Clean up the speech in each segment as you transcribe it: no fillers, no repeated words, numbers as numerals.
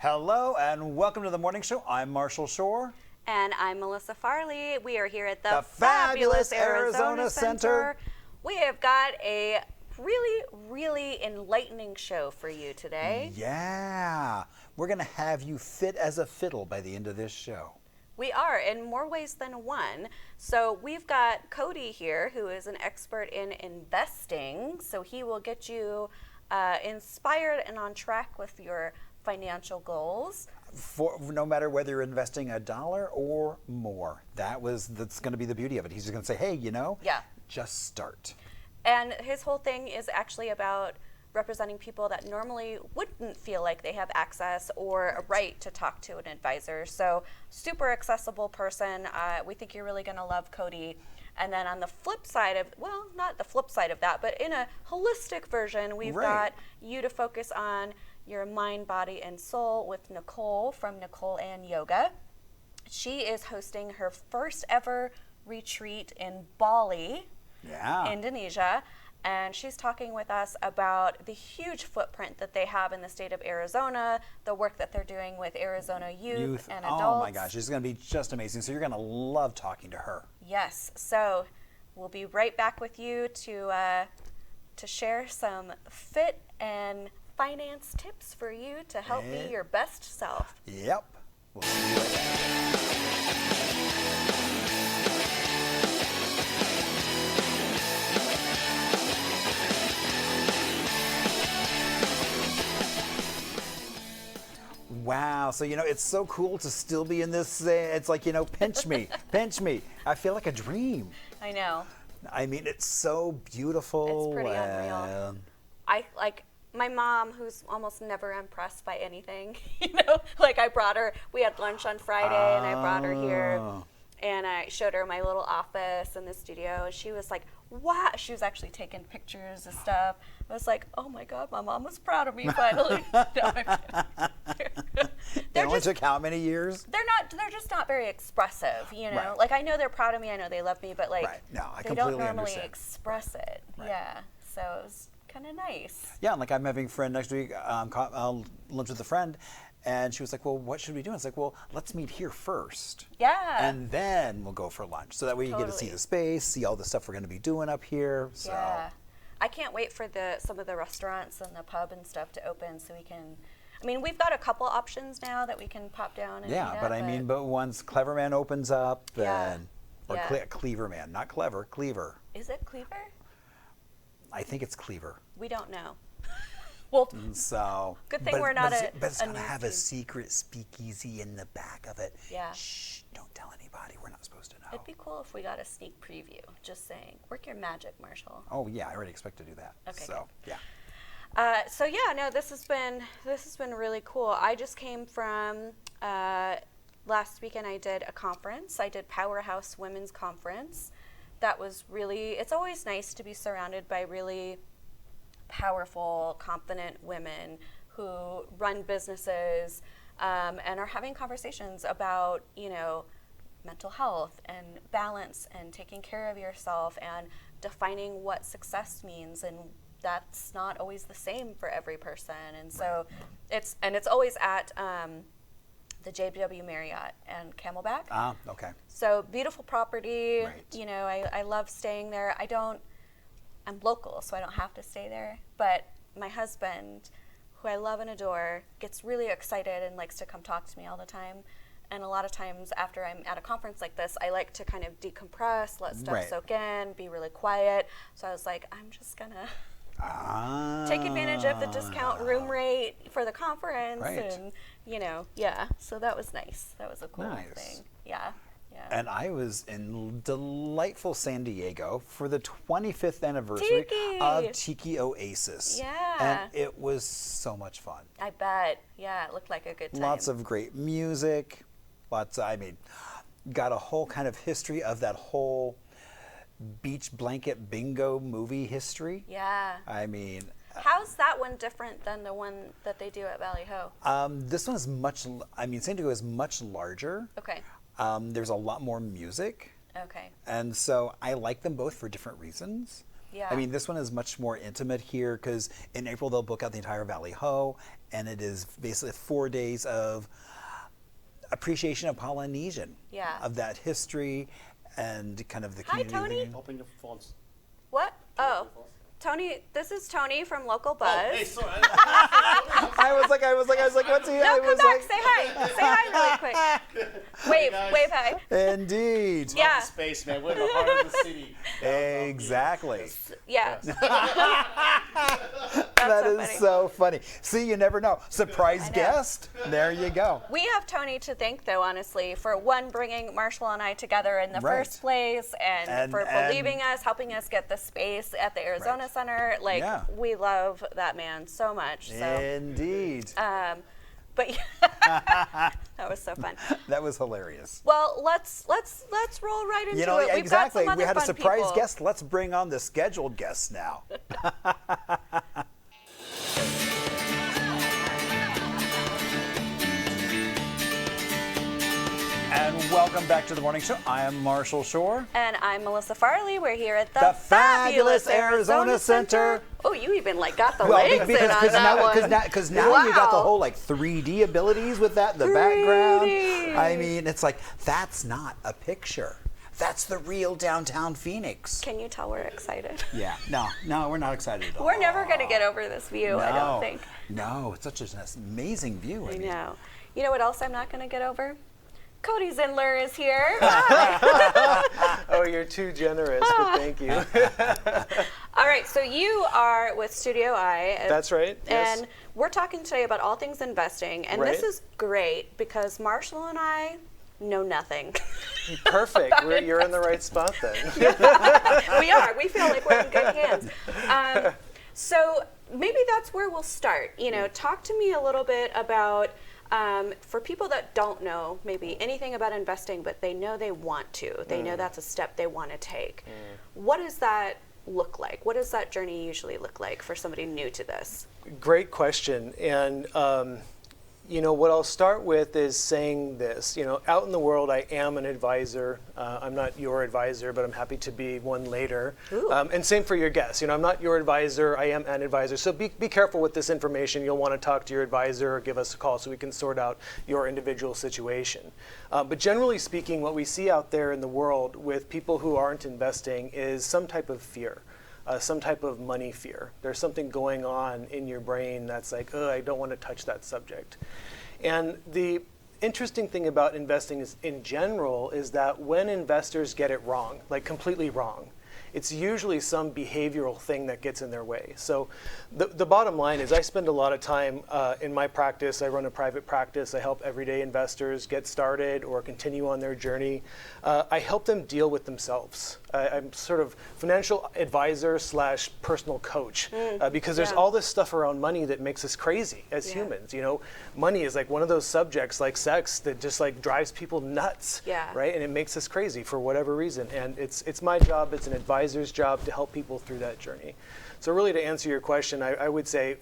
Hello and welcome to the morning show. I'm Marshall Shore. And I'm Melissa Farley. We are here at The fabulous Arizona Center. We have got a really enlightening show for you today. Yeah, we're going to have you fit as a fiddle by the end of this show. We are, in more ways than one. So we've got Cody here, who is an expert in investing. So he will get you inspired and on track with your financial goals. For no matter whether you're investing $1 or more, that's going to be the beauty of it. He's just going to say, hey, just start. And his whole thing is actually about representing people that normally wouldn't feel like they have access or a right to talk to an advisor. So super accessible person. We think you're really going to love Cody. And then on the flip side of, well, not the flip side of that, but in a holistic version, we've got you to focus on your mind, body, and soul with Nicole from Nicole and Yoga. She is hosting her first ever retreat in Bali, Indonesia. And she's talking with us about the huge footprint that they have in the state of Arizona, the work that they're doing with Arizona youth and adults. Oh my gosh, it's going to be just amazing. So you're going to love talking to her. Yes. So we'll be right back with you to share some fit and finance tips for you to help be your best self. Yep. We'll see you right back. Wow, so it's so cool to still be in this, it's like, pinch me, pinch me. I feel like a dream. I know. I mean, it's so beautiful. It's pretty unreal. My mom, who's almost never impressed by anything, like I brought her, we had lunch on Friday and I brought her here and I showed her my little office in the studio and she was like, wow. She was actually taking pictures and stuff. I was like, oh my God, my mom was proud of me finally. They only took how many years? They're just not very expressive, Right. Like I know they're proud of me, I know they love me, but like I they don't normally understand. express it. Right. Yeah. So it was kind of nice. Yeah, like I'm having a friend next week, I'll lunch with a friend, and she was like, well, what should we do? And it's like, well, let's meet here first. Yeah. And then we'll go for lunch. So that way you get to see the space, see all the stuff we're going to be doing up here. So. Yeah. I can't wait for some of the restaurants and the pub and stuff to open so we can, we've got a couple options now that we can pop down and but once Clever Man opens up, Cleaver Man, not Clever, Cleaver. Is it Cleaver? I think it's Cleaver. We don't know. Well, so good thing we're not but it's going to have a secret speakeasy in the back of it. Yeah. Shh, don't tell anybody. We're not supposed to know. It'd be cool if we got a sneak preview. Just saying. Work your magic, Marshall. Oh yeah, I already expect to do that. Okay. So good. Yeah. This has been really cool. I just came from last weekend. I did a conference. I did Powerhouse Women's Conference. That was it's always nice to be surrounded by really powerful, confident women who run businesses and are having conversations about, mental health and balance and taking care of yourself and defining what success means. And that's not always the same for every person. And so it's always at the JW Marriott and Camelback. Okay. So beautiful property. Right. I love staying there. I'm local, so I don't have to stay there. But my husband, who I love and adore, gets really excited and likes to come talk to me all the time. And a lot of times after I'm at a conference like this, I like to kind of decompress, let stuff soak in, be really quiet. So I was like, I'm just going to take advantage of the discount room rate for the conference. Right. And, so that was nice. That was a cool thing. Yeah. And I was in delightful San Diego for the 25th anniversary of Tiki Oasis. Yeah. And it was so much fun. I bet. Yeah, it looked like a good time. Lots of great music. Got a whole kind of history of that whole beach blanket bingo movie history. Yeah. How's that one different than the one that they do at Valley Ho? This one is San Diego is much larger. Okay. There's a lot more music. Okay. And so I like them both for different reasons. Yeah. I mean, this one is much more intimate here because in April they'll book out the entire Valley Ho, and it is basically 4 days of appreciation of Polynesian, of that history and kind of the community. Hi, Tony. Helping the phones. What? Oh. Tony, this is Tony from Local Buzz. Oh, hey, sorry. I was like, what's he? No, come back, say hi. Say hi really quick. Wave hi. Indeed. Yeah. Space, man. We're in the heart of the city. Exactly. Yeah. That so is funny. so funny. See, you never know. Surprise guest. There you go. We have Tony to thank, though, honestly, for one, bringing Marshall and I together in the first place, and for believing us, helping us get the space at the Arizona Center. Like, we love that man so much. So, indeed. But that was so fun. That was hilarious. Well, let's roll right into it. We've exactly. got some We other had a fun surprise people. guest. Let's bring on the scheduled guests now. And welcome back to the morning show. I am Marshall Shore. And I'm Melissa Farley. We're here at The fabulous Arizona Center. Oh, you even got the legs in on that one. Because now you got the whole 3D abilities with that in the background. I mean, it's like, that's not a picture. That's the real downtown Phoenix. Can you tell we're excited? Yeah. No, we're not excited at all. We're never going to get over this view, I don't think. No, it's such an amazing view. I know. You know what else I'm not going to get over? Cody Zindler is here. Oh, you're too generous, but thank you. All right, so you are with STUDIOi. That's right, yes. And we're talking today about all things investing. And this is great because Marshall and I know nothing. Perfect. You're in the right spot then. We are. We feel like we're in good hands. So maybe that's where we'll start. Talk to me a little bit about, for people that don't know maybe anything about investing, but they know they want to. They know that's a step they want to take. What does that look like? What does that journey usually look like for somebody new to this? Great question. And what I'll start with is saying this. Out in the world, I am an advisor. I'm not your advisor, but I'm happy to be one later. And same for your guests. I'm not your advisor. I am an advisor. So be careful with this information. You'll want to talk to your advisor or give us a call so we can sort out your individual situation. But generally speaking, what we see out there in the world with people who aren't investing is some type of fear. Some type of money fear. There's something going on in your brain that's like, oh, I don't want to touch that subject. And the interesting thing about investing is, in general, is that when investors get it wrong, like completely wrong, it's usually some behavioral thing that gets in their way. So the bottom line is I spend a lot of time in my practice. I run a private practice. I help everyday investors get started or continue on their journey. I help them deal with themselves. I'm sort of financial advisor / personal coach because there's all this stuff around money that makes us crazy as humans. Money is like one of those subjects like sex that just drives people nuts, right? And it makes us crazy for whatever reason. And it's my job, it's an advisor's job to help people through that journey. So really, to answer your question, I would say,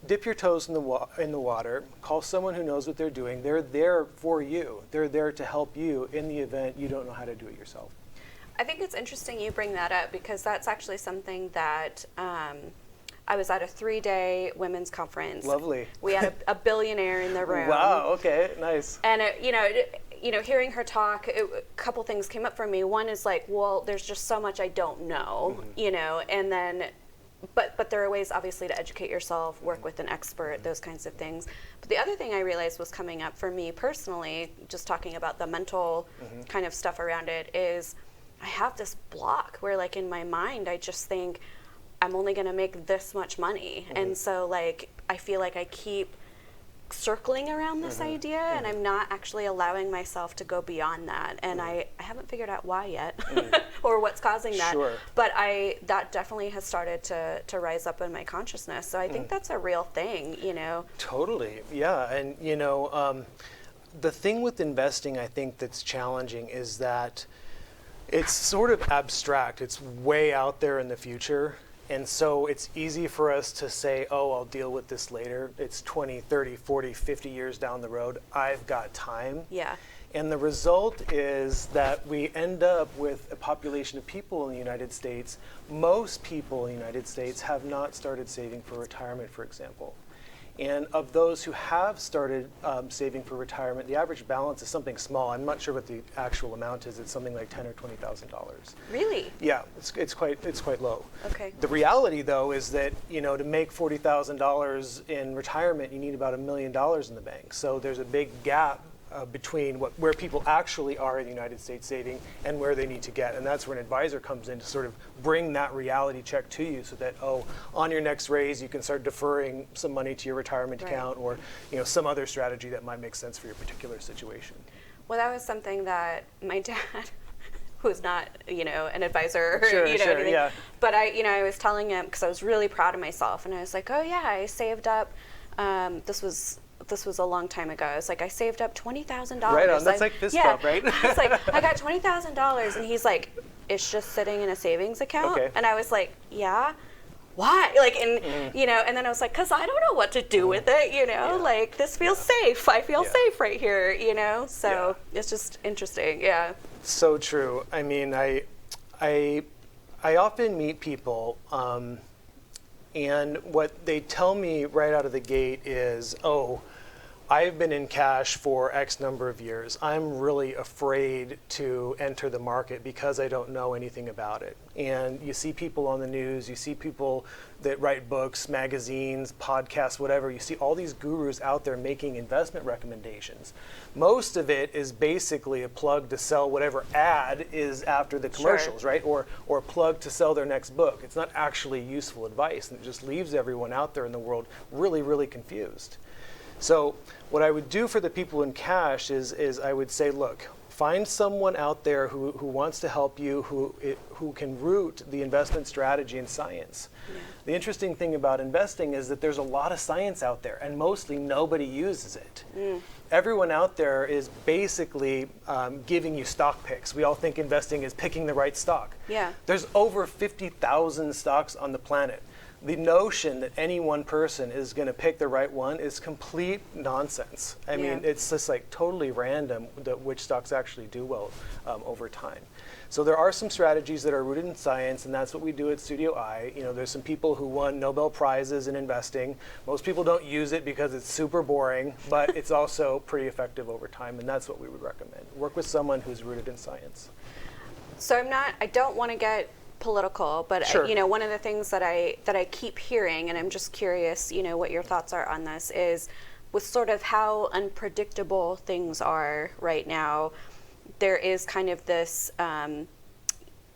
dip your toes in the water, call someone who knows what they're doing. They're there for you. They're there to help you in the event you don't know how to do it yourself. I think it's interesting you bring that up because that's actually something that I was at a 3-day women's conference. Lovely. We had a billionaire in the room. Wow, okay, nice. And, hearing her talk, a couple things came up for me. One is well, there's just so much I don't know, and then, but there are ways, obviously, to educate yourself, work with an expert, those kinds of things. But the other thing I realized was coming up for me personally, just talking about the mental kind of stuff around it, is I have this block where, in my mind, I just think I'm only going to make this much money. And so, I feel like I keep circling around this idea and I'm not actually allowing myself to go beyond that. And I haven't figured out why yet or what's causing that. Sure. But that definitely has started to rise up in my consciousness. So I think that's a real thing, Totally, yeah. And, the thing with investing, I think, that's challenging is that it's sort of abstract. It's way out there in the future. And so it's easy for us to say, oh, I'll deal with this later. It's 20, 30, 40, 50 years down the road. I've got time. Yeah. And the result is that we end up with a population of people in the United States. Most people in the United States have not started saving for retirement, for example. And of those who have started saving for retirement, the average balance is something small. I'm not sure what the actual amount is. It's something like $10,000 or $20,000. Really? Yeah, it's quite low. Okay. The reality, though, is that to make $40,000 in retirement, you need about $1 million in the bank. So there's a big gap between where people actually are in the United States saving and where they need to get. And that's where an advisor comes in to sort of bring that reality check to you so that, on your next raise, you can start deferring some money to your retirement account or some other strategy that might make sense for your particular situation. Well, that was something that my dad, who's not, an advisor, Sure, anything, yeah. but I was telling him, because I was really proud of myself, and I was like, oh yeah, I saved up, this was a long time ago. I was like, I saved up $20,000. Right on. That's like fist bump, right? I was like, I got $20,000, and he's like, it's just sitting in a savings account. Okay. And I was like, yeah. Why? And then I was like, because I don't know what to do with it. Like this feels safe. I feel safe right here. So it's just interesting. Yeah. So true. I mean, I often meet people. And what they tell me right out of the gate is, I've been in cash for X number of years. I'm really afraid to enter the market because I don't know anything about it. And you see people on the news, you see people that write books, magazines, podcasts, whatever. You see all these gurus out there making investment recommendations. Most of it is basically a plug to sell whatever ad is after the commercials, right? Or a plug to sell their next book. It's not actually useful advice, and it just leaves everyone out there in the world really, really confused. So what I would do for the people in cash is I would say, look, find someone out there who wants to help you, who can root the investment strategy in science. Yeah. The interesting thing about investing is that there's a lot of science out there, and mostly nobody uses it. Everyone out there is basically giving you stock picks. We all think investing is picking the right stock. Yeah. There's over 50,000 stocks on the planet. The notion that any one person is going to pick the right one is complete nonsense. I mean, it's just like totally random which stocks actually do well over time. So there are some strategies that are rooted in science, and that's what we do at STUDIOi. There's some people who won Nobel Prizes in investing. Most people don't use it because it's super boring, but it's also pretty effective over time, and that's what we would recommend. Work with someone who's rooted in science. So I don't want to get political, but Sure. one of the things that I keep hearing, and I'm just curious, what your thoughts are on this, is with sort of how unpredictable things are right now, there is kind of this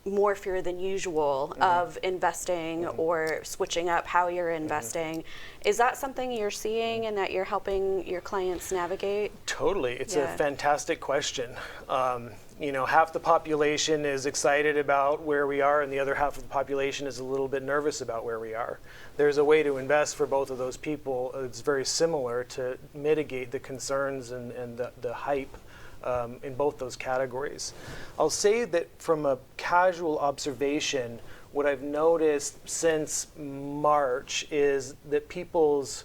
more fear than usual of investing or switching up how you're investing. Is that something you're seeing and that you're helping your clients navigate? Totally. It's a fantastic question. Half the population is excited about where we are, and the other half of the population is a little bit nervous about where we are. There's a way to invest for both of those people. It's very similar to mitigate the concerns and the hype in both those categories. I'll say that from a casual observation, what I've noticed since March is that people's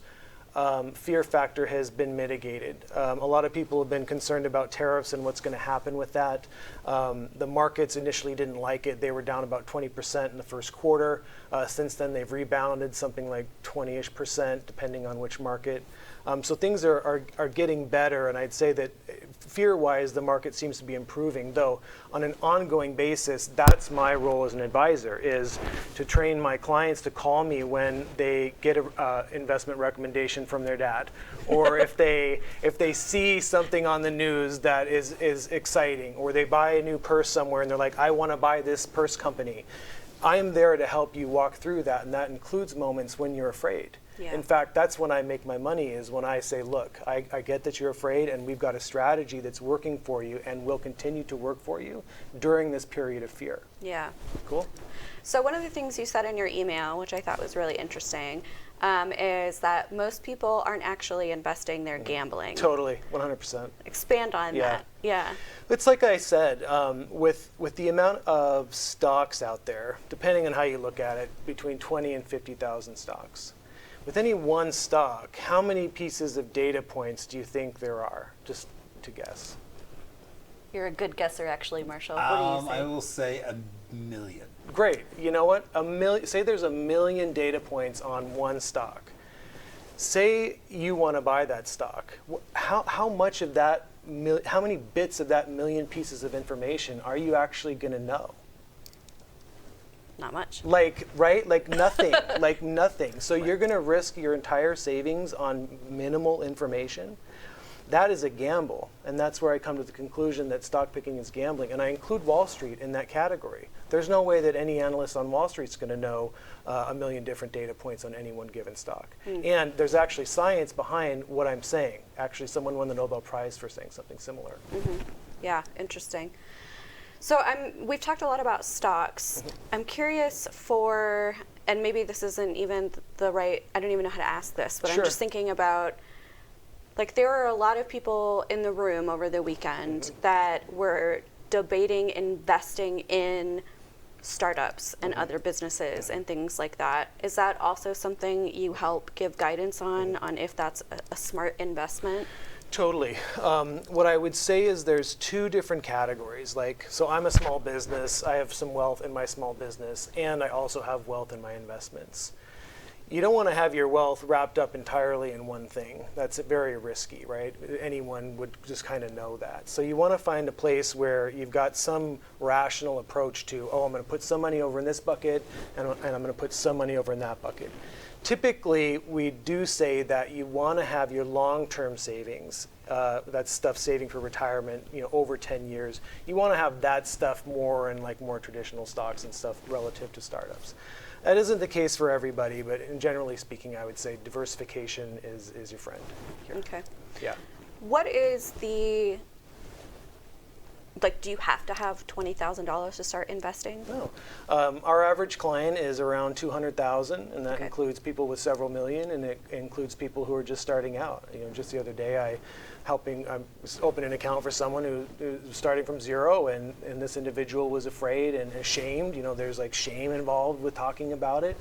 fear factor has been mitigated. A lot of people have been concerned about tariffs and what's going to happen with that. The markets initially didn't like it. They were down about 20% in the first quarter. Since then, they've rebounded something like 20-ish%, depending on which market. So things are getting better, and I'd say that fear-wise, the market seems to be improving, though on an ongoing basis, that's my role as an advisor, is to train my clients to call me when they get an investment recommendation from their dad, or if they see something on the news that is exciting, or they buy a new purse somewhere and they're like, I want to buy this purse company. I am there to help you walk through that, and that includes moments when you're afraid. Yeah. In fact, that's when I make my money, is when I say, look, I get that you're afraid, and we've got a strategy that's working for you and will continue to work for you during this period of fear. Yeah. Cool? So one of the things you said in your email, which I thought was really interesting, is that most people aren't actually investing, they're gambling. Totally, 100%. Expand on that. Yeah. It's like I said, with the amount of stocks out there, depending on how you look at it, between 20 and 50,000 stocks. With any one stock, how many pieces of data points do you think there are? Just to guess. You're a good guesser, actually, Marshall. What do you say? I will say 1 million. Great. You know what? Say there's 1 million data points on one stock. Say you want to buy that stock. How much of that? How many bits of that million pieces of information are you actually going to know? Not much. Right? Like nothing. Like nothing. So you're going to risk your entire savings on minimal information? That is a gamble. And that's where I come to the conclusion that stock picking is gambling. And I include Wall Street in that category. There's no way that any analyst on Wall Street is going to know 1 million different data points on any one given stock. And there's actually science behind what I'm saying. Actually, someone won the Nobel Prize for saying something similar. Yeah, interesting. So we've talked a lot about stocks. I'm curious and maybe this isn't even the right, I don't even know how to ask this, but Sure. I'm just thinking about, like, there are a lot of people in the room over the weekend that were debating investing in startups and other businesses and things like that. Is that also something you help give guidance on if that's a smart investment? Totally. What I would say is there's 2 different categories. So I'm a small business. I have some wealth in my small business, and I also have wealth in my investments. You don't want to have your wealth wrapped up entirely in one thing. That's very risky, right? Anyone would just kind of know that. So you want to find a place where you've got some rational approach to, I'm going to put some money over in this bucket, and I'm going to put some money over in that bucket. Typically, we do say that you want to have your long-term savings, that's stuff saving for retirement, over 10 years. You want to have that stuff more in more traditional stocks and stuff relative to startups. That isn't the case for everybody, but generally speaking, I would say diversification is your friend here. Okay. Yeah. What is do you have to have $20,000 to start investing? No. Our average client is around 200,000, and that Okay. includes people with several million, and it includes people who are just starting out. Just the other day, I opened an account for someone who was starting from zero, and this individual was afraid and ashamed. There's shame involved with talking about it.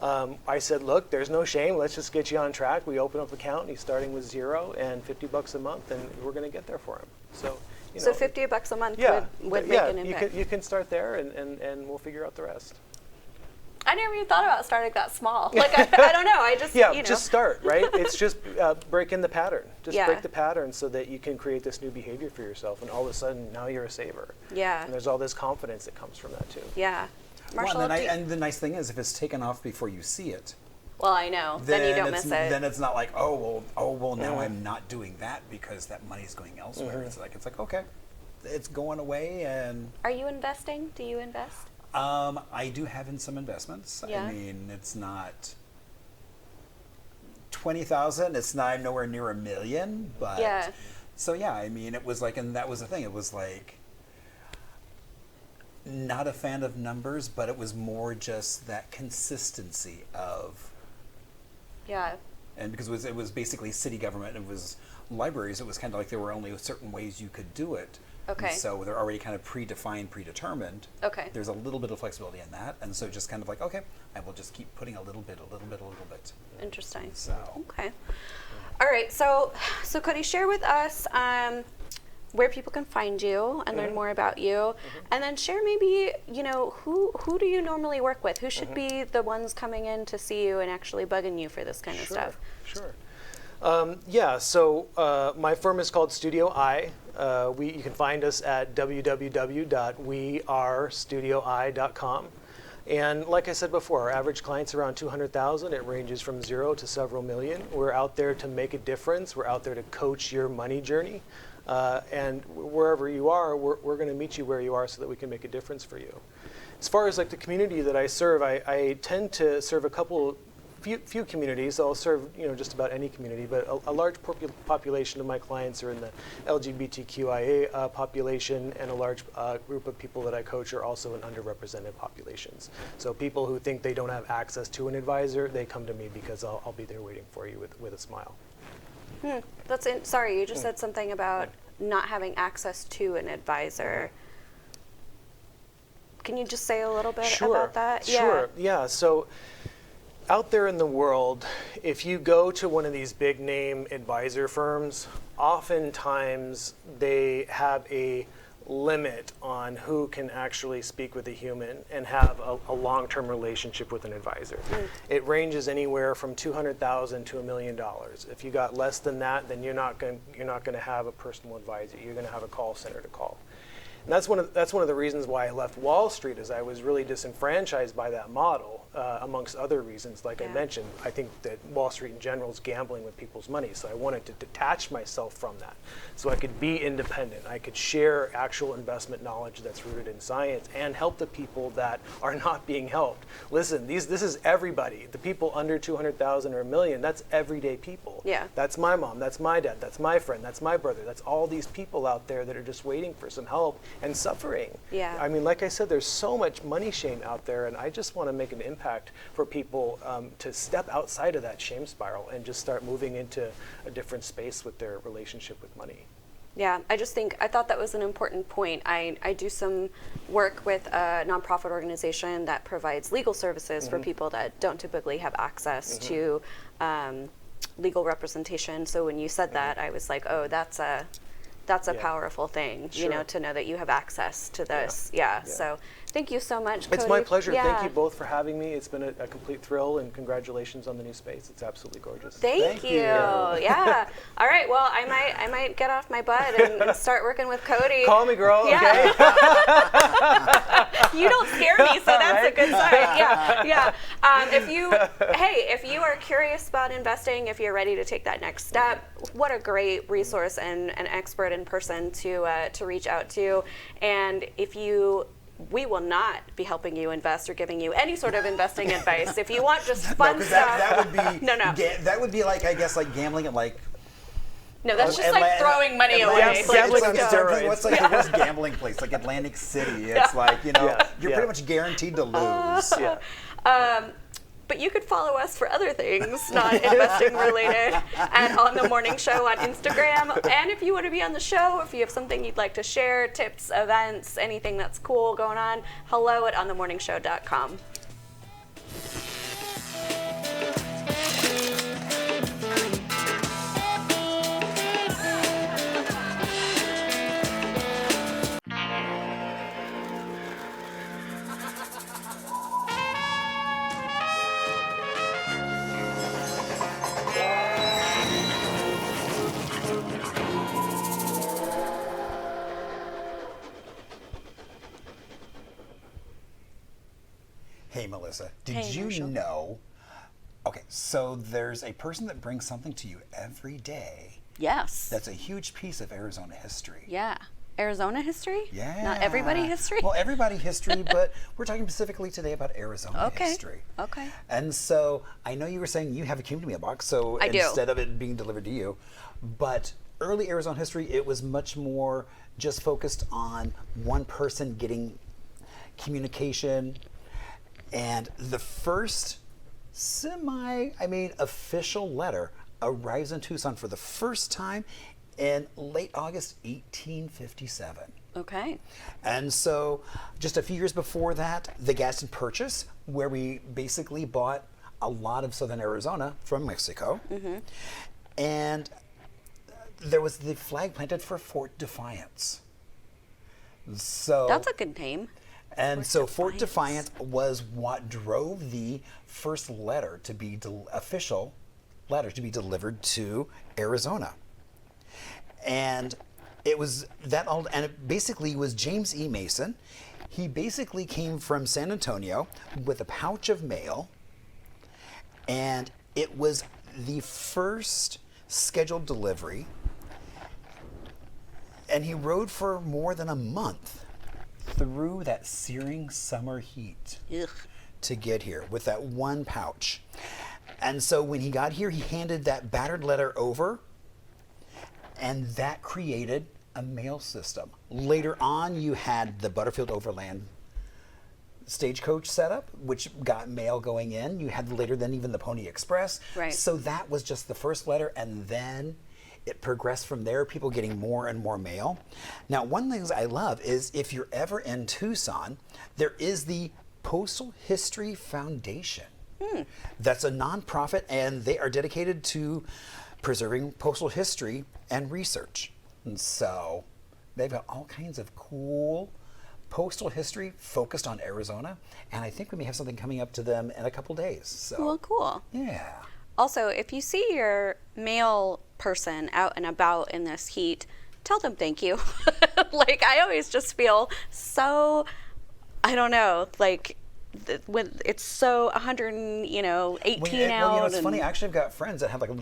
I said, look, there's no shame. Let's just get you on track. We open up an account, and he's starting with $0 and $50 a month, and we're going to get there for him. So $50 a month would make an impact. You can start there, and we'll figure out the rest. I never even thought about starting that small. I don't know. I just, just start, right? It's just breaking the pattern. Just Yeah. break the pattern so that you can create this new behavior for yourself, and all of a sudden, now you're a saver. Yeah. And there's all this confidence that comes from that, too. Yeah. Marshall, Well, and the nice thing is, if it's taken off before you see it, well, I know. Then you don't miss it. Then it's not like, oh well, now I'm not doing that because that money's going elsewhere. It's like okay, it's going away. And are you investing? Do you invest? I do have in some investments. Yeah. I mean, it's not 20,000. It's not nowhere near 1 million, but Yeah. So yeah, I mean, it was and that was the thing. It was not a fan of numbers, but it was more just that consistency of. Yeah. And because it was basically city government, it was libraries, it was kind of like there were only certain ways you could do it. Okay. And so they're already kind of predetermined. Okay. There's a little bit of flexibility in that. And so just kind of okay, I will just keep putting a little bit. Interesting. So. Okay. All right. So Cody, share with us where people can find you and learn more about you, and then share maybe who do you normally work with? Who should be the ones coming in to see you and actually bugging you for this kind of stuff? Sure. So my firm is called STUDIOi. You can find us at www.wearestudioi.com. And like I said before, our average client's around 200,000. It ranges from 0 to several million. We're out there to make a difference. We're out there to coach your money journey. And wherever you are, we're going to meet you where you are so that we can make a difference for you. As far as the community that I serve, I tend to serve few communities. I'll serve just about any community, but a large population of my clients are in the LGBTQIA population, and a large group of people that I coach are also in underrepresented populations. So people who think they don't have access to an advisor, they come to me because I'll be there waiting for you with a smile. Sorry, you just said something about not having access to an advisor. Can you just say a little bit about that? Sure. Yeah. So out there in the world, if you go to one of these big name advisor firms, oftentimes they have a limit on who can actually speak with a human and have a long-term relationship with an advisor. It ranges anywhere from $200,000 to $1 million. If you got less than that, then you're not going to have a personal advisor. You're going to have a call center to call. And that's one of the reasons why I left Wall Street, is I was really disenfranchised by that model, amongst other reasons. Like I mentioned, I think that Wall Street in general is gambling with people's money. So I wanted to detach myself from that, so I could be independent. I could share actual investment knowledge that's rooted in science and help the people that are not being helped. Listen, this is everybody. The people under 200,000 or $1 million, that's everyday people. Yeah. That's my mom, that's my dad, that's my friend, that's my brother. That's all these people out there that are just waiting for some help and suffering. Yeah. I mean, like I said, there's so much money shame out there, and I just want to make an impact for people to step outside of that shame spiral and just start moving into a different space with their relationship with money. Yeah, I thought that was an important point. I do some work with a nonprofit organization that provides legal services for people that don't typically have access to legal representation. So when you said that, I was like, oh, that's a powerful thing, you know, to know that you have access to this. Yeah. So thank you so much, Cody. It's my pleasure. Yeah. Thank you both for having me. It's been a complete thrill, and congratulations on the new space. It's absolutely gorgeous. Thank you. Yeah. All right. Well, I might get off my butt and start working with Cody. Call me, girl. Yeah. Okay. You don't scare me, so that's a good sign. Yeah. If you are curious about investing, if you're ready to take that next step, what a great resource and an expert in person to reach out to. And we will not be helping you invest or giving you any sort of investing advice. If you want just fun stuff, that would be that would be like, I guess, like gambling at like. No, that's just like throwing money away. Yes, gambling on steroids. What's like the worst gambling place? Like Atlantic City. It's like, you're pretty much guaranteed to lose. But you could follow us for other things, not investing related, and On the Morning Show on Instagram. And if you want to be on the show, if you have something you'd like to share, tips, events, anything that's cool going on, hello@onthemorningshow.com. Hey, Melissa, did you know? Okay, so there's a person that brings something to you every day. Yes. That's a huge piece of Arizona history. Yeah. Arizona history? Yeah. Not everybody history? Well, everybody history, but we're talking specifically today about Arizona history. Okay. And so I know you were saying you have a community mailbox, so instead of it being delivered to you, but early Arizona history, it was much more just focused on one person getting communication. And the first official letter arrives in Tucson for the first time in late August 1857. Okay. And so just a few years before that, the Gadsden Purchase, where we basically bought a lot of southern Arizona from Mexico. And there was the flag planted for Fort Defiance. So that's a good name. And so Fort Defiance was what drove the first letter to be official letter to be delivered to Arizona. And it was that old, and it basically was James E. Mason. He basically came from San Antonio with a pouch of mail, and it was the first scheduled delivery. And he rode for more than a month through that searing summer heat to get here with that one pouch. And so when he got here, he handed that battered letter over, and that created a mail system. Later on, you had the Butterfield Overland stagecoach setup, which got mail going in. You had later then even the Pony Express. Right. So that was just the first letter, and then it progressed from there, people getting more and more mail. Now, one of the things I love is if you're ever in Tucson, there is the Postal History Foundation. That's a nonprofit, and they are dedicated to preserving postal history and research. And so they've got all kinds of cool postal history focused on Arizona, and I think we may have something coming up to them in a couple days. So, well, cool. Yeah. Also, if you see your mail person out and about in this heat, tell them thank you. Like, I always just feel so, I don't know, like, when it's so 118 well, out. It's funny. Actually, I've got friends that have like a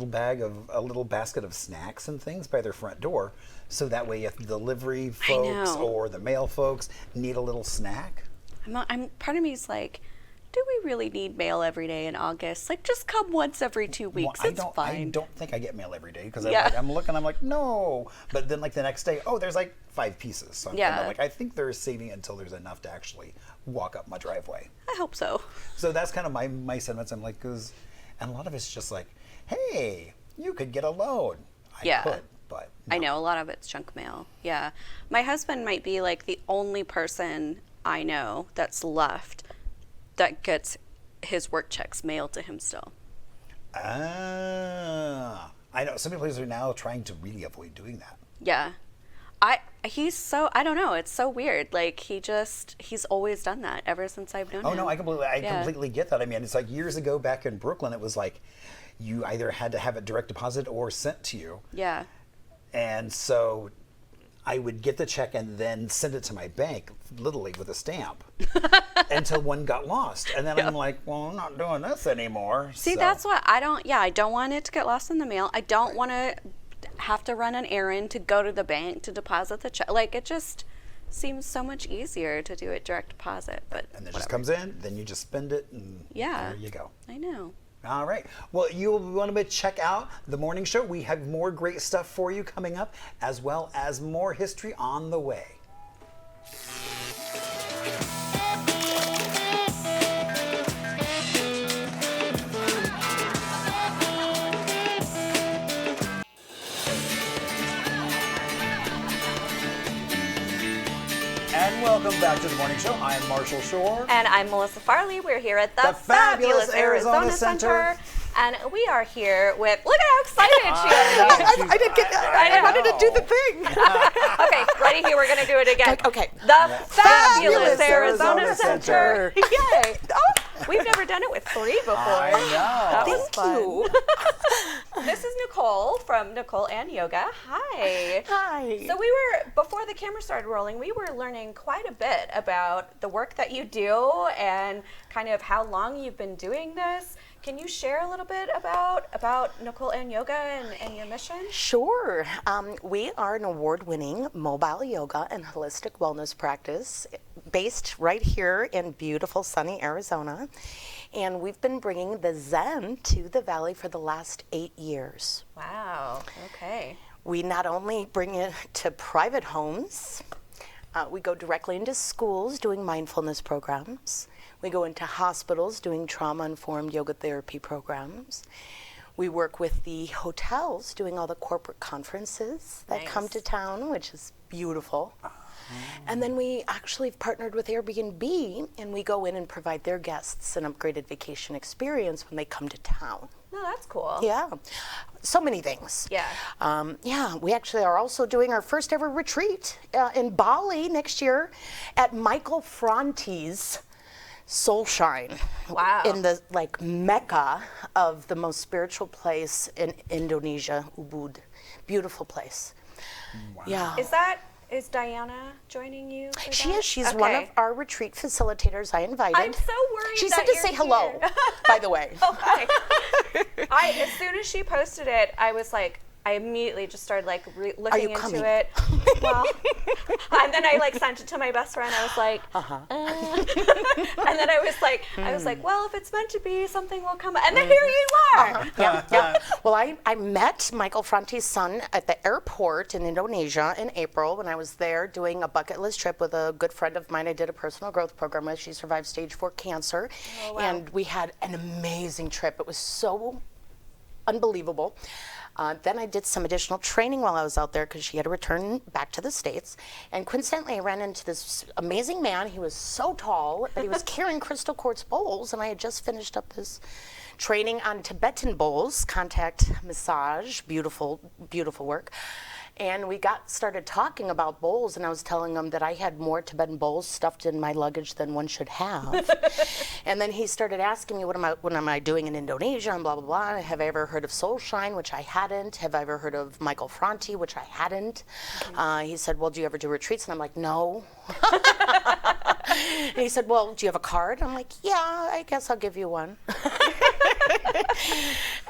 little basket of snacks and things by their front door, so that way if the delivery folks or the mail folks need a little snack. I'm part of me is like, do we really need mail every day in August? Like, just come once every 2 weeks. It's fine. I don't think I get mail every day because I'm looking. I'm like, no. But then like the next day, there's like 5 pieces. So I'm kind of like, I think they're saving until there's enough to actually walk up my driveway. I hope so. So that's kind of my sentiments. I'm like, and a lot of it's just like, hey, you could get a loan. I could, but no. I know a lot of it's junk mail. Yeah, my husband might be like the only person I know that's left that gets his work checks mailed to him still. I know some people are now trying to really avoid doing that. Yeah. I don't know, it's so weird. Like he's always done that ever since I've known him. Oh no, I completely get that. I mean, it's like years ago back in Brooklyn, it was like you either had to have it direct deposit or sent to you. Yeah. And so I would get the check and then send it to my bank, literally with a stamp, until one got lost. And then I'm like, well, I'm not doing this anymore. See, that's what I don't want it to get lost in the mail. I don't want to have to run an errand to go to the bank to deposit the check. Like, it just seems so much easier to do it direct deposit. But and it just comes in, then you just spend it, and there you go. I know. All right. Well, you want to check out the morning show. We have more great stuff for you coming up, as well as more history on the way. And welcome back to the morning show. I'm Marshall Shore. And I'm Melissa Farley. We're here at the fabulous Arizona Center. And we are here with, look at how excited she is. I wanted to do the thing. Okay, ready? Here, we're going to do it again. Okay. The fabulous Arizona Center. Yay. Oh, we've never done it with 3 before. I know. That was Thank you. This is Nicole from Nicole and Yoga. Hi. Hi. So before the camera started rolling, we were learning quite a bit about the work that you do and kind of how long you've been doing this. Can you share a little bit about Nicole and Yoga and your mission? Sure. We are an award-winning mobile yoga and holistic wellness practice based right here in beautiful sunny Arizona. And we've been bringing the Zen to the Valley for the last 8 years. Wow. Okay. We not only bring it to private homes, we go directly into schools doing mindfulness programs. We go into hospitals doing trauma-informed yoga therapy programs. We work with the hotels doing all the corporate conferences that come to town, which is beautiful. And then we actually have partnered with Airbnb, and we go in and provide their guests an upgraded vacation experience when they come to town. No, that's cool. Yeah, so many things. Yeah. We actually are also doing our first ever retreat in Bali next year at Michael Franti's Soul Shine. Wow. In the Mecca of the most spiritual place in Indonesia, Ubud. Beautiful place. Wow. Yeah. Is Diana joining you? She is. She's one of our retreat facilitators I invited. I'm so worried. She that said to you're say hello, here. by the way. Oh, hi. As soon as she posted it, I was like, I immediately just started looking into it. Well, and then I sent it to my best friend. I was like, and then I was like, well, if it's meant to be, something will come. And then here you are. Yeah. Well, I met Michael Franti's son at the airport in Indonesia in April when I was there doing a bucket list trip with a good friend of mine I did a personal growth program with. She survived stage 4 cancer. Oh, wow. And we had an amazing trip. It was so unbelievable. Then I did some additional training while I was out there because she had to return back to the States. And coincidentally, I ran into this amazing man. He was so tall, but he was carrying crystal quartz bowls. And I had just finished up this training on Tibetan bowls, contact massage, beautiful, beautiful work. And we started talking about bowls, and I was telling him that I had more Tibetan bowls stuffed in my luggage than one should have. And then he started asking me, what am I doing in Indonesia, and blah, blah, blah. Have I ever heard of Soulshine, which I hadn't? Have I ever heard of Michael Franti, which I hadn't? He said, well, do you ever do retreats? And I'm like, no. And he said, well, do you have a card? I'm like, yeah, I guess I'll give you one.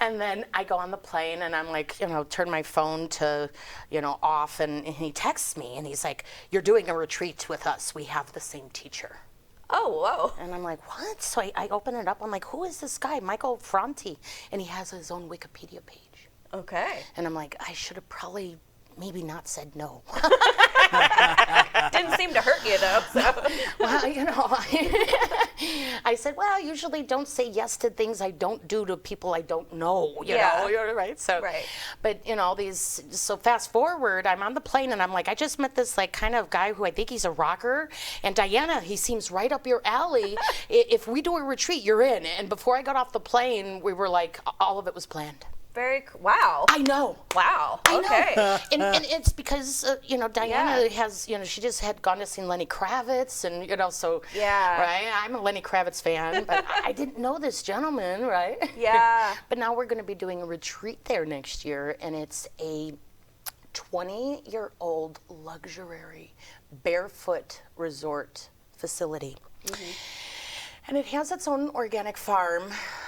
And then I go on the plane, and I'm like, turn my phone to, off, and he texts me, and he's like, you're doing a retreat with us. We have the same teacher. Oh, whoa. And I'm like, what? So I open it up. I'm like, who is this guy? Michael Franti. And he has his own Wikipedia page. Okay. And I'm like, I should have probably maybe not said no. Didn't seem to hurt you, though. So. Well, I said, well, I usually don't say yes to things I don't do to people I don't know, you know, right? So, right. But, so fast forward, I'm on the plane, and I'm like, I just met this, kind of guy who I think he's a rocker, and Diana, he seems right up your alley. If we do a retreat, you're in. And before I got off the plane, we were like, all of it was planned. Wow. I know. Wow. I okay. know. And it's because, Diana has, she just had gone to see Lenny Kravitz, and, so, yeah. Right? I'm a Lenny Kravitz fan, but I didn't know this gentleman, right? Yeah. But now we're going to be doing a retreat there next year, and it's a 20-year-old luxury barefoot resort facility. Mm-hmm. And it has its own organic farm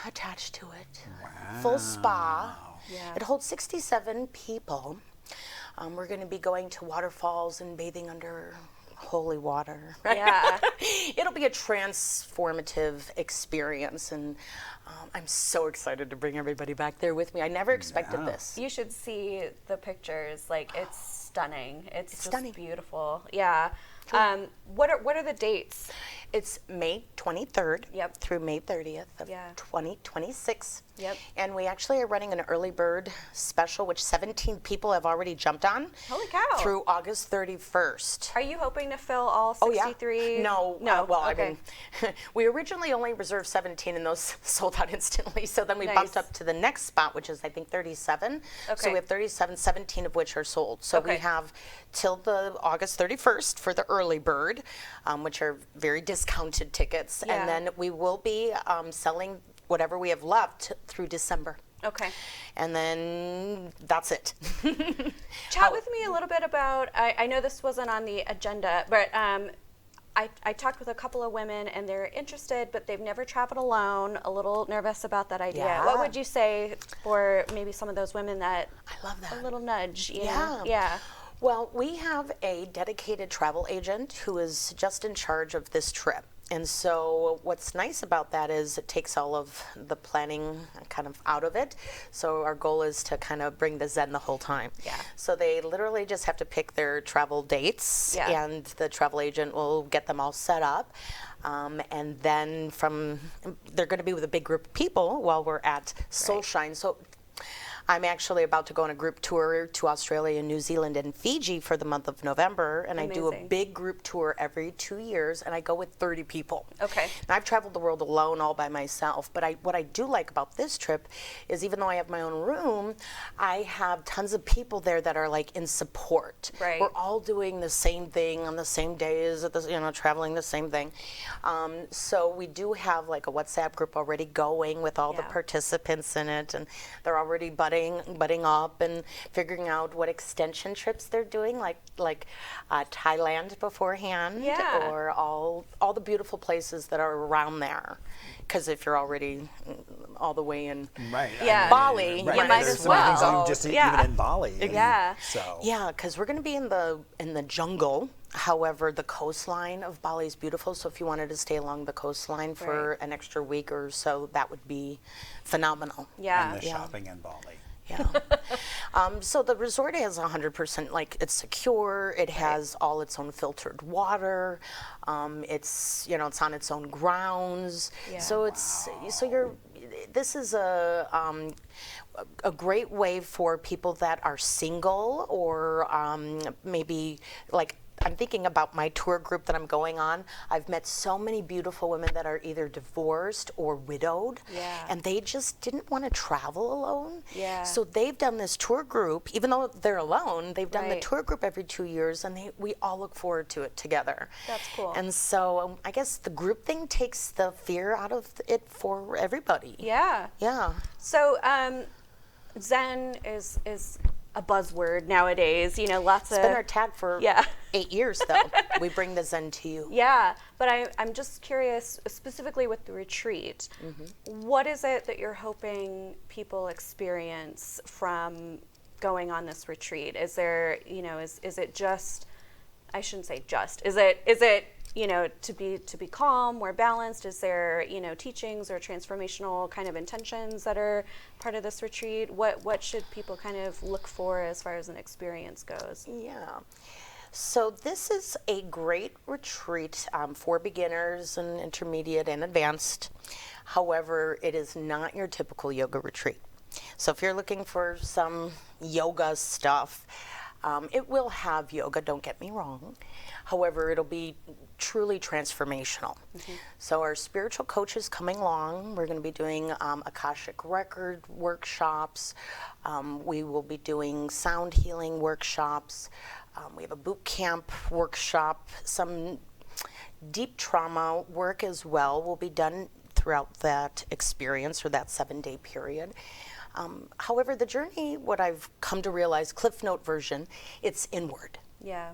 attached to it. Wow. Full spa. Yeah. It holds 67 people. We're going to be going to waterfalls and bathing under holy water. Yeah. It'll be a transformative experience, and I'm so excited to bring everybody back there with me. I never expected this. You should see the pictures. It's stunning. It's just stunning. Beautiful. Yeah. What are the dates? It's May 23rd Yep. through May 30th of 2026. Yep. And we actually are running an early bird special, which 17 people have already jumped on. Holy cow. Through August 31st. Are you hoping to fill all 63? Oh, yeah. No. No. I okay. mean, we originally only reserved 17, and those sold out instantly. So then we Nice. bumped up to the next spot, which is, I think, 37. Okay. So we have 37, 17 of which are sold. So we Okay. have till the August 31st for the early bird, which are very discounted tickets. Yeah. And then we will be selling whatever we have left through December. Okay. And then that's it. Chat with me a little bit about, I know this wasn't on the agenda, but I talked with a couple of women, and they're interested, but they've never traveled alone, a little nervous about that idea. Yeah. What would you say for maybe some of those women that, I love that. a little nudge, you Yeah. know? Yeah. Well, we have a dedicated travel agent who is just in charge of this trip. And so what's nice about that is it takes all of the planning kind of out of it. So our goal is to kind of bring the zen the whole time. Yeah. So they literally just have to pick their travel dates, Yeah. and the travel agent will get them all set up. And then they're going to be with a big group of people while we're at Soulshine. So I'm actually about to go on a group tour to Australia, New Zealand, and Fiji for the month of November. And I do a Amazing. big group tour every 2 years, and I go with 30 people. Okay. And I've traveled the world alone, all by myself. But what I do like about this trip is, even though I have my own room, I have tons of people there that are in support. Right. We're all doing the same thing on the same days, traveling the same thing. So we do have a WhatsApp group already going with all the Yeah. participants in it, and they're already budding up and figuring out what extension trips they're doing, like Thailand beforehand, Yeah. or all the beautiful places that are around there. Because if you're already all the way in Right. Yeah. Bali, You might There's as so many things well. you just Yeah. even in Bali. Yeah. So. Yeah, because we're going to be in the jungle. However, the coastline of Bali is beautiful. So if you wanted to stay along the coastline for an extra week or so, that would be phenomenal. Yeah. And the shopping in Bali. Yeah. So the resort has 100%, it's secure. It has all its own filtered water. It's it's on its own grounds. Yeah. So this is a great way for people that are single, or maybe I'm thinking about my tour group that I'm going on. I've met so many beautiful women that are either divorced or widowed, and they just didn't want to travel alone. So they've done this tour group, even though they're alone, they've done the tour group every 2 years, and we all look forward to it together. That's cool. And so I guess the group thing takes the fear out of it for everybody. Yeah. So Zen is a buzzword nowadays, you know, lots It's been our tag for 8 years, though. We bring the Zen to you. Yeah, but I'm just curious, specifically with the retreat, what is it that you're hoping people experience from going on this retreat? Is there, you know, is it just, I shouldn't say just, is it you know, to be calm, more balanced? Is there, you know, teachings or transformational kind of intentions that are part of this retreat? What should people kind of look for as far as an experience goes? Yeah. So this is a great retreat for beginners and intermediate and advanced. However, it is not your typical yoga retreat. So if you're looking for some yoga stuff, it will have yoga, don't get me wrong. However, it'll be truly transformational. So our spiritual coach is coming along. We're going to be doing Akashic record workshops. We will be doing sound healing workshops. We have a boot camp workshop. Some deep trauma work as well will be done throughout that experience or that 7-day period. However, the journey, what I've come to realize, Cliff Note version, it's inward. Yeah.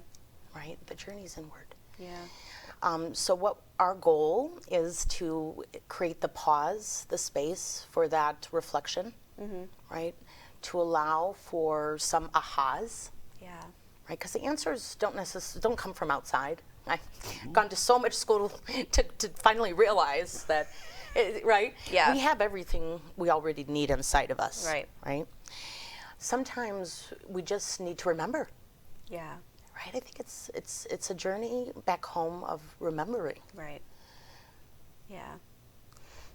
Right? The journey's inward. Yeah. So what our goal is to create the pause, the space for that reflection, right? To allow for some ahas. Yeah. Right? Because the answers don't come from outside. I've gone to so much school to finally realize that, right? Yeah. We have everything we already need inside of us. Right. Right? Sometimes we just need to remember. Yeah. Right? I think it's a journey back home of remembering. Right. Yeah.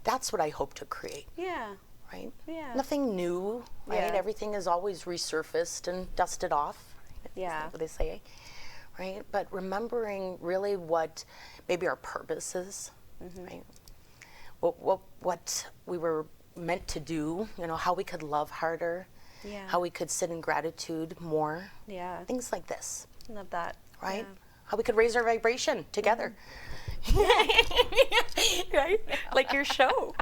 That's what I hope to create. Yeah. Right? Yeah. Nothing new, right? Yeah. Everything is always resurfaced and dusted off. Yeah. That's what they say. Right? But remembering really what maybe our purpose is, right? What we were meant to do, you know, how we could love harder, how we could sit in gratitude more. Yeah. Things like this. Love that. Right? Yeah. How we could raise our vibration together. Right? Like your show.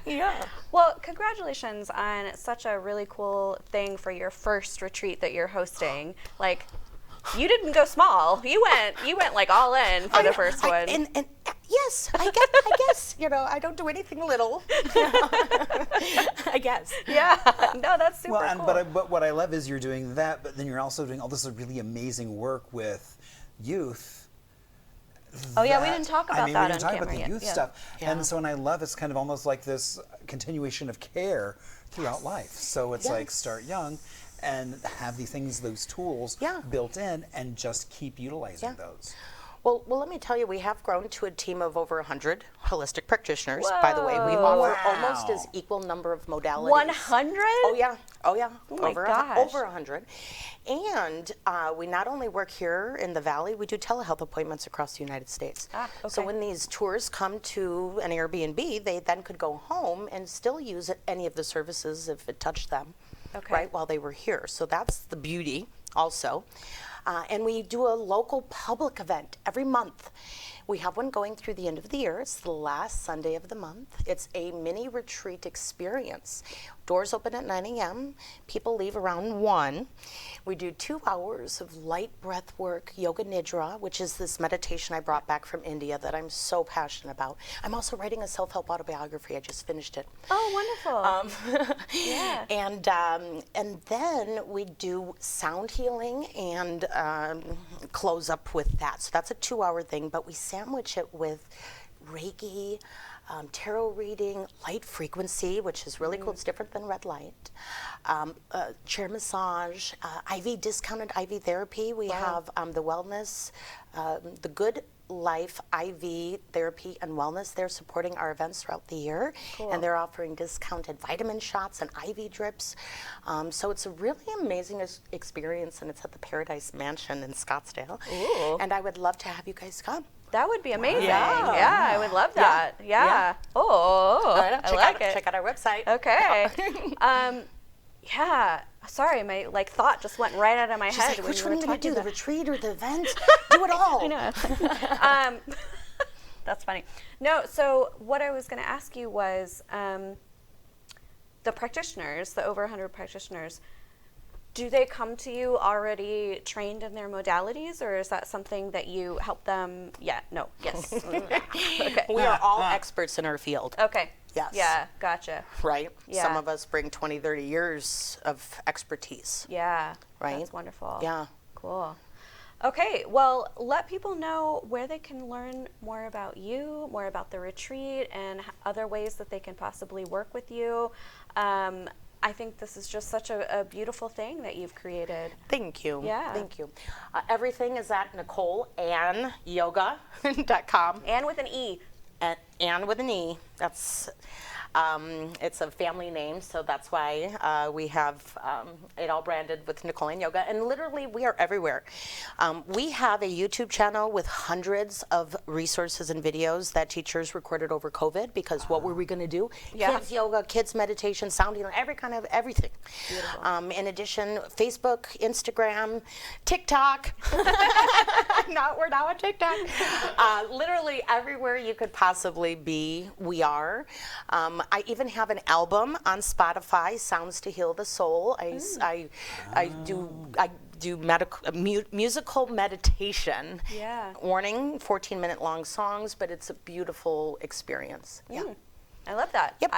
Yeah. Well, congratulations on such a really cool thing for your first retreat that you're hosting. Like, you didn't go small. You went like all in for the first one. And yes, I guess, you know, I don't do anything little. I guess. Yeah. No, that's super Well, and cool. but what I love is you're doing that, but then you're also doing all this really amazing work with youth. Oh yeah, we didn't talk about we that didn't on talk about camera the yet. youth Yeah. stuff, and so and I love it's kind of almost like this continuation of care throughout life. So it's like start young, and have these things, those tools built in, and just keep utilizing those. Well, let me tell you, we have grown to a team of over 100 holistic practitioners. By the way, we offer almost as equal number of modalities. 100? Oh yeah. Oh my gosh. Over 100. And we not only work here in the Valley, we do telehealth appointments across the United States. So when these tours come to an Airbnb, they then could go home and still use any of the services if it touched them, right, while they were here. So that's the beauty also. And we do a local public event every month. We have one going through the end of the year. It's the last Sunday of the month. It's a mini retreat experience. Doors open at 9 a.m. People leave around 1. We do 2 hours of light breath work, yoga nidra, which is this meditation I brought back from India that I'm so passionate about. I'm also writing a self-help autobiography. I just finished it. Oh, wonderful. Yeah. And then we do sound healing and close up with that. So that's a 2-hour thing, but we sandwich it with Reiki, tarot reading, light frequency, which is really cool. It's different than red light. Chair massage, discounted IV therapy. We have the wellness, the good Life IV Therapy and Wellness. They're supporting our events throughout the year, and they're offering discounted vitamin shots and IV drips. So it's a really amazing experience, and it's at the Paradise Mansion in Scottsdale. Ooh. And I would love to have you guys come. That would be amazing. Wow. Yeah, I would love that. Yeah. Oh, I like it. Check out our website. Okay. Yeah. Sorry, my thought just went right out of my She's head. like, when which you one are were you going to do, talking the about- retreat or the event? Do it all. I know. That's funny. No, so what I was going to ask you was the practitioners, the over 100 practitioners, do they come to you already trained in their modalities, or is that something that you help them? Yeah, no, yes. Okay. We are all experts in our field. Okay. Yes. Yeah, gotcha. Right? Yeah. Some of us bring 20, 30 years of expertise. Yeah. Right? That's wonderful. Yeah. Cool. Okay, well, let people know where they can learn more about you, more about the retreat, and other ways that they can possibly work with you. I think this is just such a beautiful thing that you've created. Thank you. Yeah. Thank you. Everything is at NicoleAnnYoga.com. And with an E. Ann with an E. That's it's a family name, so that's why we have it all branded with Nicole Ann Yoga. And literally, we are everywhere. We have a YouTube channel with hundreds of resources and videos that teachers recorded over COVID, because what were we going to do? Yeah. Kids yoga, kids meditation, sound healing, every kind of everything. Beautiful. In addition, Facebook, Instagram, TikTok. We're now on TikTok. Literally everywhere you could possibly be, we are. I even have an album on Spotify, Sounds to Heal the Soul. I do musical meditation. Yeah. Warning, 14-minute long songs, but it's a beautiful experience. Yeah. I love that. Yep.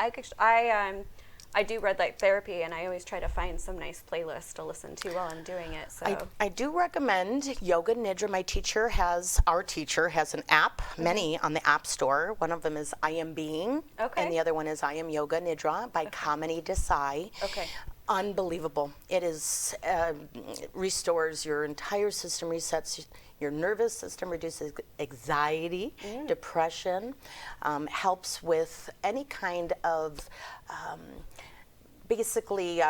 I do red light therapy, and I always try to find some nice playlists to listen to while I'm doing it. So I do recommend Yoga Nidra. Our teacher has an app, many on the App Store. One of them is I Am Being, Okay. and the other one is I Am Yoga Nidra by Kamini Desai. Okay. Unbelievable. It is restores your entire system, resets your nervous system, reduces anxiety, depression, helps with any kind of basically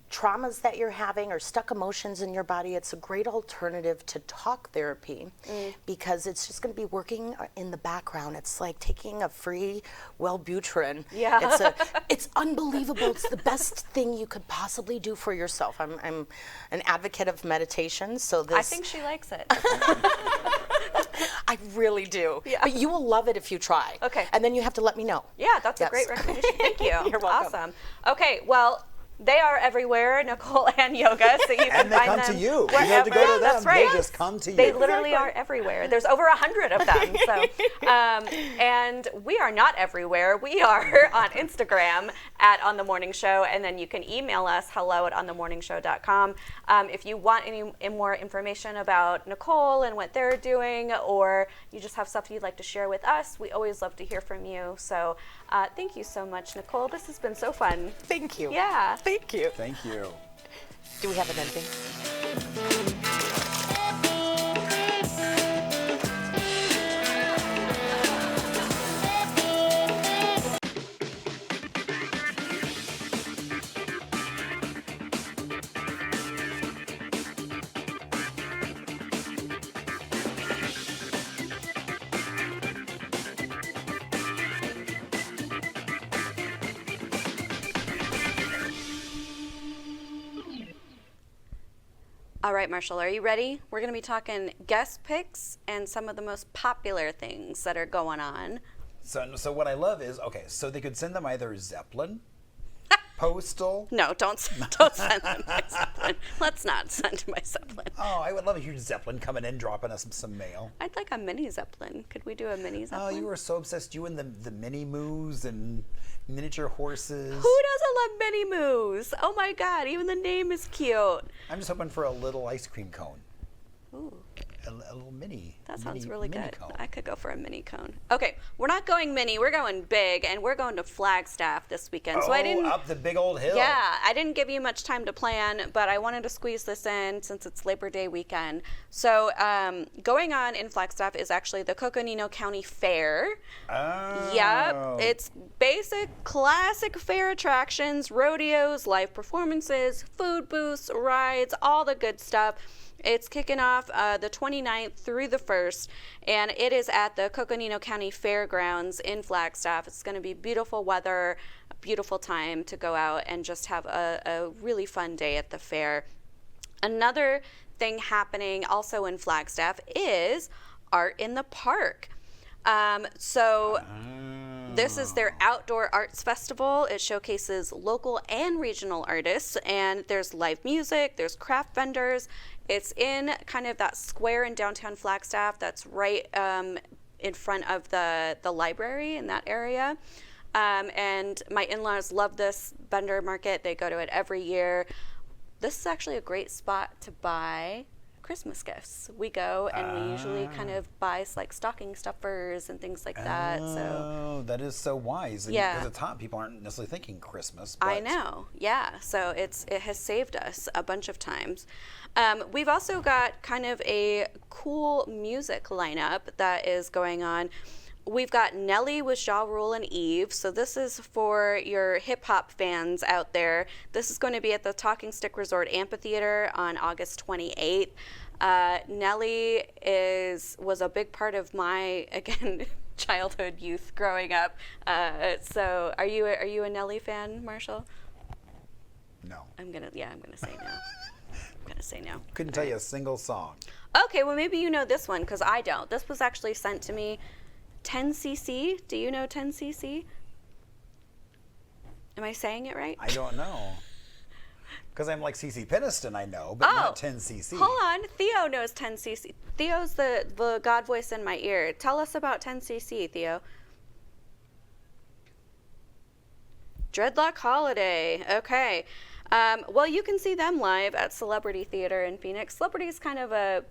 traumas that you're having or stuck emotions in your body. It's a great alternative to talk therapy because it's just going to be working in the background. It's like taking a free Wellbutrin. Yeah. It's unbelievable. It's the best thing you could possibly do for yourself. I'm an advocate of meditation, so this. I think she likes it. I really do. Yeah. But you will love it if you try. Okay. And then you have to let me know. Yeah, that's Yes. a great recommendation. Thank you. You're welcome. Awesome. Okay, well, they are everywhere, Nicole Ann Yoga, so you can And they find come them to you. You wherever. don't have to go to them. That's right. They just come to you. They literally are everywhere. There's over 100 of them. So, and we are not everywhere. We are on Instagram at On The Morning Show, and then you can email us hello@onthemorningshow.com. If you want any more information about Nicole and what they're doing, or you just have stuff you'd like to share with us, we always love to hear from you. So thank you so much, Nicole. This has been so fun. Thank you. Yeah. Thank you. Thank you. Do we have an ending? All right, Marshall, are you ready? We're going to be talking guest picks and some of the most popular things that are going on. So what I love is, okay, so they could send them either Zeppelin, Postal. No, don't send them my Zeppelin. Let's not send my Zeppelin. Oh, I would love a huge Zeppelin coming in, dropping us some mail. I'd like a mini Zeppelin. Could we do a mini Oh, Zeppelin? you were so obsessed, you and the mini moos and miniature horses. Who doesn't love mini moos? Oh my God, even the name is cute. I'm just hoping for a little ice cream cone. Ooh. a little mini. That sounds really mini good. cone. I could go for a mini cone. Okay, we're not going mini. We're going big, and we're going to Flagstaff this weekend. So I didn't. Up the big old hill. Yeah, I didn't give you much time to plan, but I wanted to squeeze this in since it's Labor Day weekend. So going on in Flagstaff is actually the Coconino County Fair. Oh. Yep, it's basic, classic fair attractions, rodeos, live performances, food booths, rides, all the good stuff. It's kicking off the 29th through the 1st, and it is at the Coconino County Fairgrounds in Flagstaff. It's going to be beautiful weather, a beautiful time to go out and just have a really fun day at the fair. Another thing happening also in Flagstaff is Art in the Park. This is their outdoor arts festival. It showcases local and regional artists, and there's live music, there's craft vendors. It's in kind of that square in downtown Flagstaff that's right in front of the library in that area. And my in-laws love this vendor market. They go to it every year. This is actually a great spot to buy Christmas gifts. We go and we usually kind of buy like stocking stuffers and things like that. So that is so wise. Yeah. Because at the time, people aren't necessarily thinking Christmas. But I know. Yeah. So it has saved us a bunch of times. We've also got kind of a cool music lineup that is going on. We've got Nelly with Ja Rule and Eve. So this is for your hip hop fans out there. This is going to be at the Talking Stick Resort Amphitheater on August 28th. Nelly was a big part of my, again, childhood youth growing up. So are you a Nelly fan, Marshall? No. I'm gonna say no. I'm gonna say no. Couldn't tell you a single song. Okay, well maybe you know this one because I don't. This was actually sent to me. 10cc. Do you know 10cc? Am I saying it right? I don't know. Because I'm like CC Peniston, I know, but not 10cc. Hold on. Theo knows 10cc. Theo's the God voice in my ear. Tell us about 10cc, Theo. Dreadlock Holiday. Okay. Well, you can see them live at Celebrity Theater in Phoenix. Celebrity is kind of a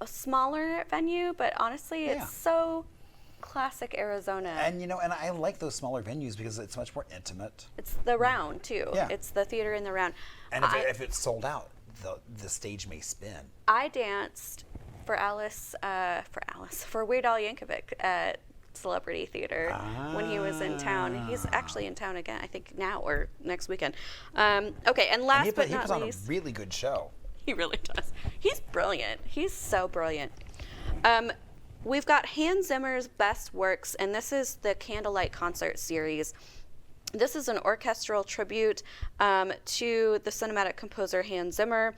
smaller venue, but honestly, it's so classic Arizona. And and I like those smaller venues because it's much more intimate. It's the Round too. Yeah. It's the theater in the Round. And if it's sold out, the stage may spin. I danced for Weird Al Yankovic at Celebrity Theater when he was in town. He's actually in town again, I think now or next weekend. Okay, and last but not least, he puts on a really good show. He really does. He's brilliant. He's so brilliant. We've got Hans Zimmer's Best Works, and this is the Candlelight Concert Series. This is an orchestral tribute to the cinematic composer Hans Zimmer,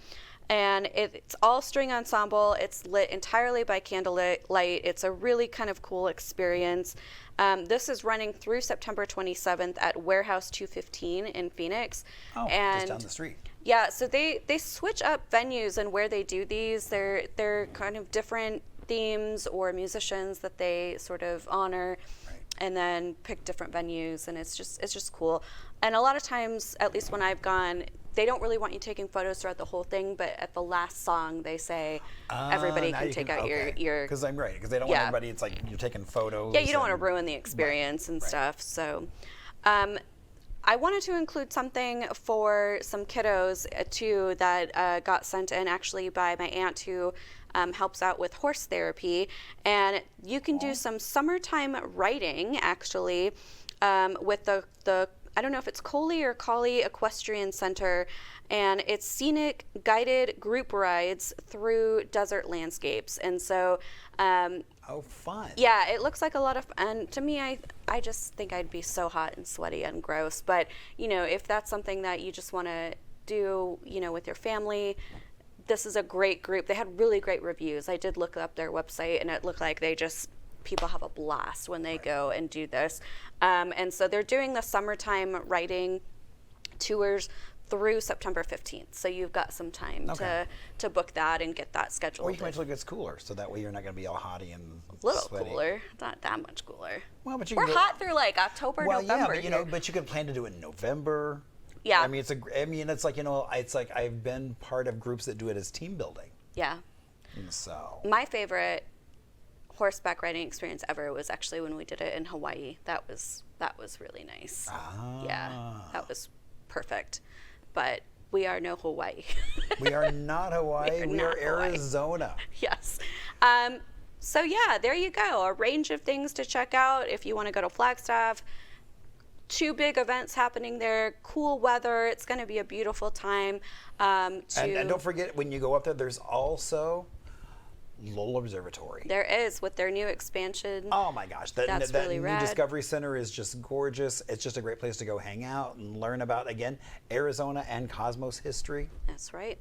and it's all string ensemble. It's lit entirely by candlelight. It's a really kind of cool experience. This is running through September 27th at Warehouse 215 in Phoenix. Oh, and just down the street. Yeah, so they switch up venues and where they do these. They're kind of different themes or musicians that they sort of honor, and then pick different venues, and it's just cool. And a lot of times, at least when I've gone, they don't really want you taking photos throughout the whole thing, but at the last song they say everybody can take out your because I'm right, because they don't want everybody, it's like you're taking photos. Yeah, you don't want to ruin the experience and stuff. So I wanted to include something for some kiddos too that got sent in actually by my aunt who helps out with horse therapy, and you can do some summertime riding actually with the I don't know if it's Coley or Collie Equestrian Center, and it's scenic guided group rides through desert landscapes. And so fun. Yeah, it looks like a lot of fun. To me, I just think I'd be so hot and sweaty and gross, but if that's something that you just want to do with your family, this is a great group. They had really great reviews. I did look up their website, and it looked like people have a blast when they go and do this. And so they're doing the summertime riding tours through September 15th. So you've got some time to book that and get that scheduled. Or you can wait till it gets cooler, so that way you're not going to be all hotty and a little sweaty. Cooler, not that much cooler. Well, but we're hot through like October, November. Yeah, but you could plan to do it in November. Yeah. It's like it's like I've been part of groups that do it as team building. Yeah. And so my favorite horseback riding experience ever was actually when we did it in Hawaii. That was really nice. Yeah, that was perfect. But we are no Hawaii. We are not Hawaii. We are Arizona. Yes. So yeah, there you go. A range of things to check out if you want to go to Flagstaff. 2 big events happening there. Cool weather. It's going to be a beautiful time. And don't forget, when you go up there, there's also Lowell Observatory. There is, with their new expansion. Oh my gosh, that really new rad. Discovery Center is just gorgeous. It's just a great place to go hang out and learn about, again, Arizona and cosmos history. That's right.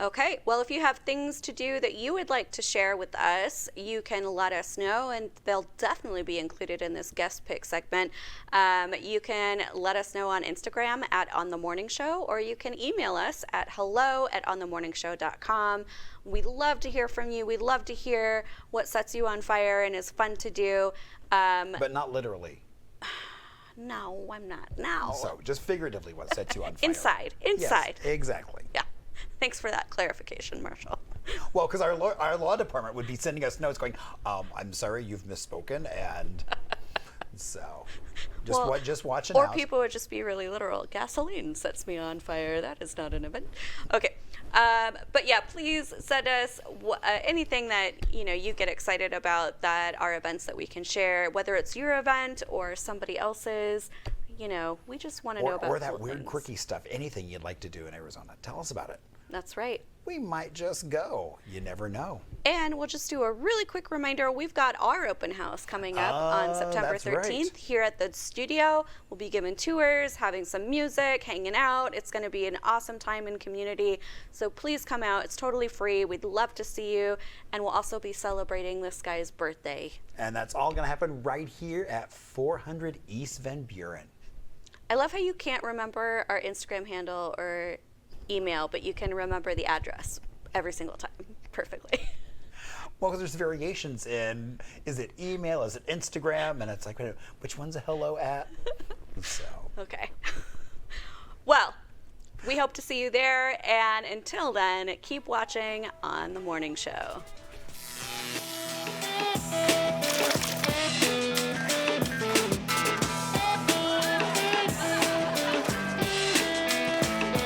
Okay, well, if you have things to do that you would like to share with us, you can let us know, and they'll definitely be included in this guest pick segment. You can let us know on Instagram at On The Morning Show, or you can email us at hello@onthemorningshow.com. We love to hear from you. We love to hear what sets you on fire and is fun to do. But not literally. No, I'm not. No. So just figuratively what sets you on fire. Inside. Yes, exactly. Yeah. Thanks for that clarification, Marshall. Well, because our law department would be sending us notes going, I'm sorry, you've misspoken, and so just watching or out. People would just be really literal. Gasoline sets me on fire. That is not an event. Okay. But yeah, please send us anything that you get excited about that are events that we can share, whether it's your event or somebody else's. We just want to know about or that cool weird, things. quirky stuff. Anything you'd like to do in Arizona, tell us about it. That's right. We might just go. You never know. And we'll just do a really quick reminder. We've got our open house coming up on September 13th here at the studio. We'll be giving tours, having some music, hanging out. It's going to be an awesome time in community. So please come out. It's totally free. We'd love to see you. And we'll also be celebrating this guy's birthday. And that's all going to happen right here at 400 East Van Buren. I love how you can't remember our Instagram handle or email, but you can remember the address every single time perfectly. Well, because there's variations in, is it email, is it Instagram, and it's like, which one's a hello at? So. Okay. Well, we hope to see you there, and until then, keep watching On The Morning Show.